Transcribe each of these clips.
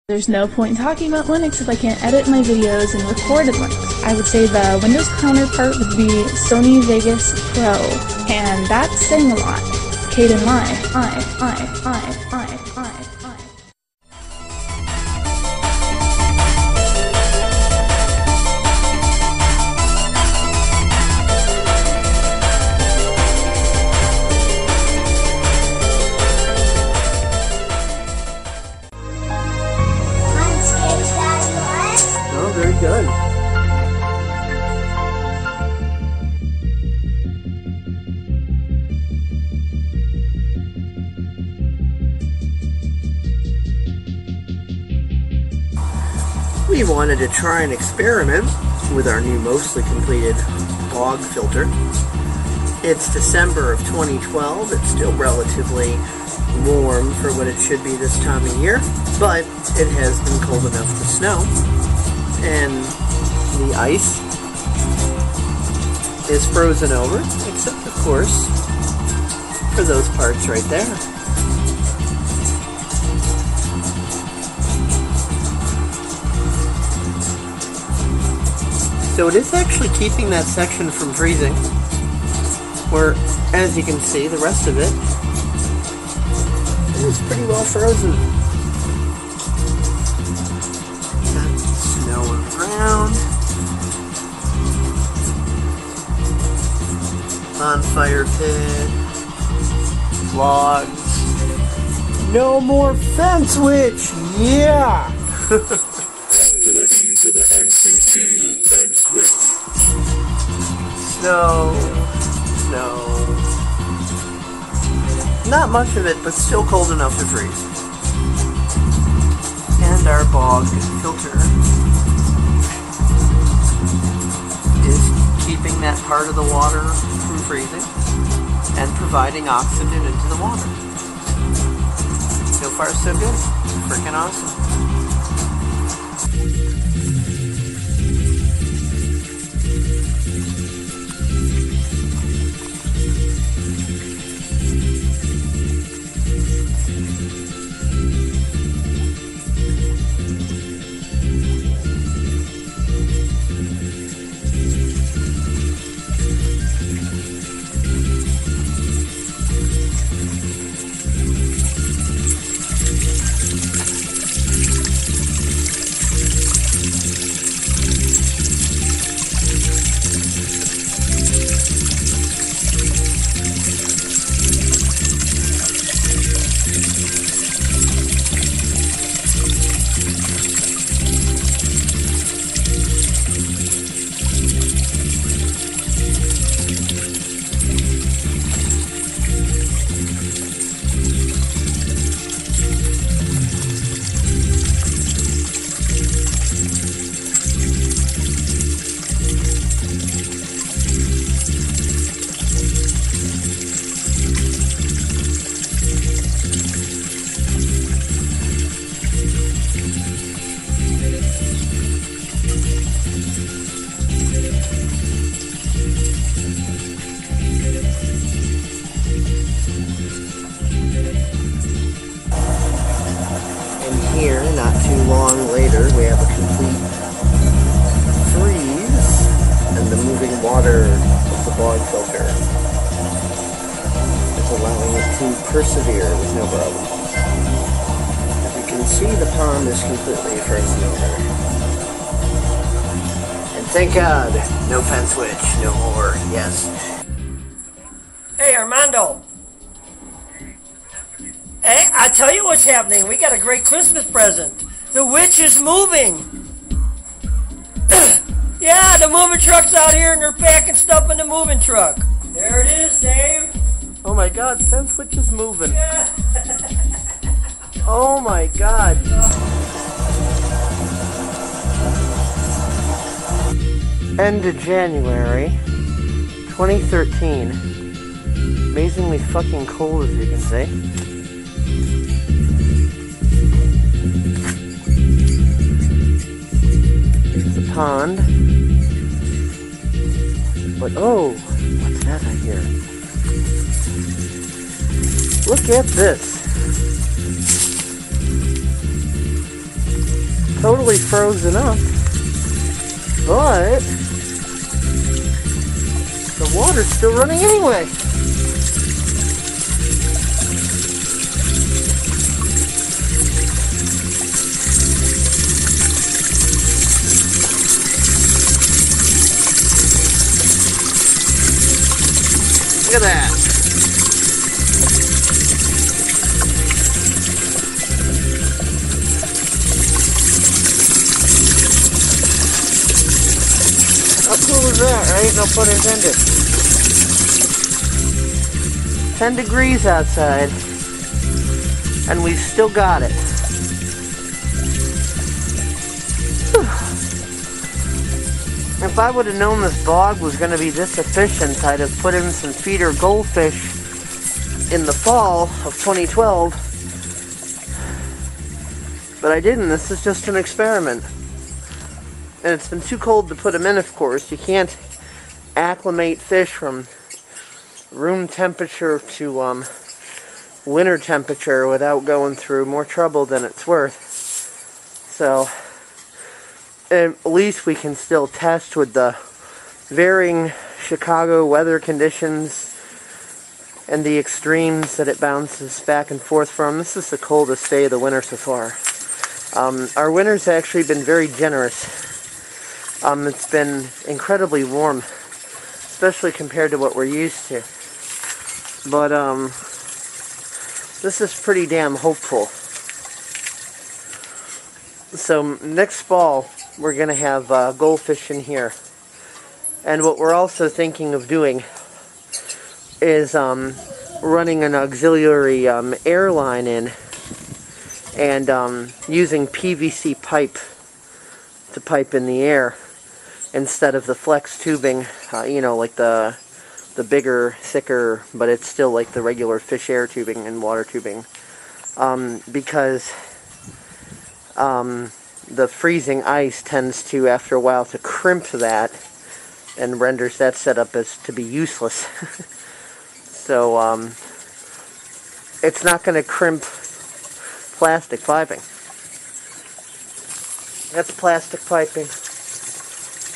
There's no point in talking about Linux if I can't edit my videos in recorded Linux. I would say the Windows counterpart would be Sony Vegas Pro, and that's saying a lot. Caden Live, I. Very good. We wanted to try an experiment with our new mostly completed Bog filter. It's December of 2012. It's still relatively warm for what it should be this time of year, but it has been cold enough to snow. And the ice is frozen over, except of course for those parts right there. So it is actually keeping that section from freezing, where, as you can see, the rest of it is pretty well frozen. Around. Bonfire pit. Logs. No more fence witch! Yeah! Snow. Not much of it, but still cold enough to freeze. And our Bog filter is keeping that part of the water from freezing and providing oxygen into the water. So far so good. Freaking awesome. Here, not too long later, we have a complete freeze and the moving water of the Bog filter is allowing it to persevere with no problem. As you can see, the pond is completely frozen over. And thank God, no fence witch, no more, yes. Hey, Armando. Hey, I tell you what's happening. We got a great Christmas present. The witch is moving. Yeah, the moving truck's out here and they're packing stuff in the moving truck. There it is, Dave. Oh my God, fence witch is moving. Yeah. Oh my God. End of January 2013. Amazingly fucking cold, as you can see. Pond. But oh, what's that I hear? Look at this. totally frozen up, but the water's still running anyway. Look at that. How cool is that, right? No pun intended. 10 degrees outside, and we've still got it. If I would have known this bog was going to be this efficient, I'd have put in some feeder goldfish in the fall of 2012. But I didn't. This is just an experiment. And it's been too cold to put them in, of course. You can't acclimate fish from room temperature to winter temperature without going through more trouble than it's worth. So at least we can still test with the varying Chicago weather conditions and the extremes that it bounces back and forth from. This is the coldest day of the winter so far. Our winter's actually been very generous. It's been incredibly warm, especially compared to what we're used to. But this is pretty damn hopeful. So next fall, we're going to have goldfish in here. And what we're also thinking of doing is running an auxiliary airline in and using PVC pipe to pipe in the air instead of the flex tubing, you know, like the bigger, thicker, but it's still like the regular fish air tubing and water tubing. Because the freezing ice tends to, after a while, to crimp that and renders that setup as to be useless. So it's not going to crimp plastic piping. That's plastic piping.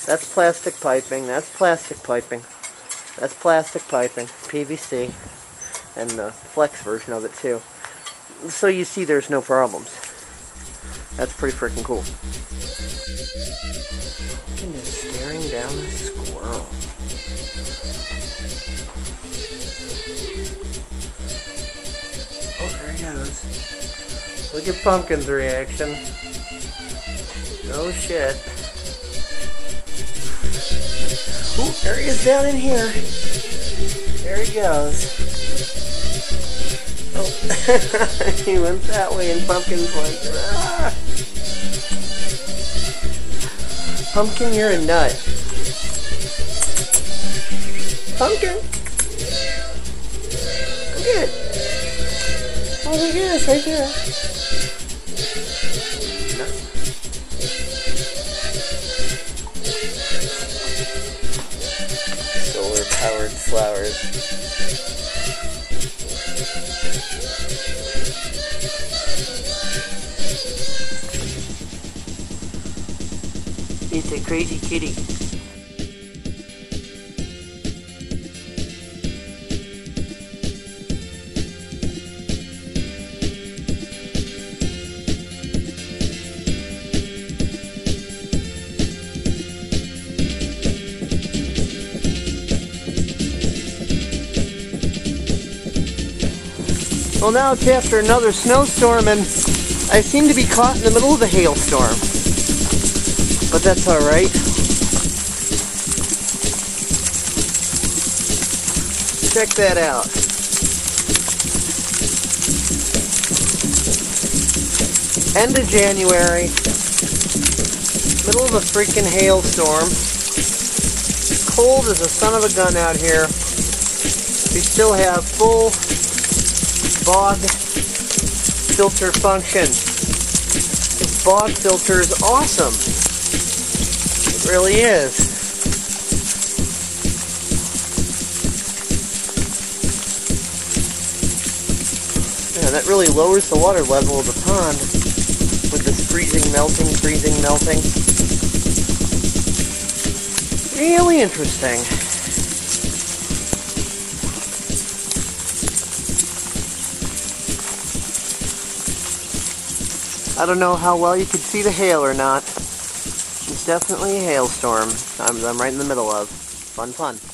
That's plastic piping. That's plastic piping. That's plastic piping. PVC. And the flex version of it too. So you see there's no problems. That's pretty freaking cool. Look at this staring down the squirrel. Oh, there he goes. Look at Pumpkin's reaction. Oh shit. Ooh, there he is down in here. There he goes. Oh, he went that way and Pumpkin's like, ah! Pumpkin, you're a nut. Pumpkin! Look at it. Oh, look at this right there. Solar-powered flowers. It's a crazy kitty. Well, now it's after another snowstorm and I seem to be caught in the middle of a hailstorm. But that's alright. Check that out. End of January. Middle of a freaking hailstorm. Cold as a son of a gun out here. We still have full bog filter function. This bog filter is awesome. It really is. Yeah, that really lowers the water level of the pond with this freezing, melting, freezing, melting. Really interesting. I don't know how well you could see the hail or not. It's definitely a hailstorm I'm right in the middle of. Fun, fun.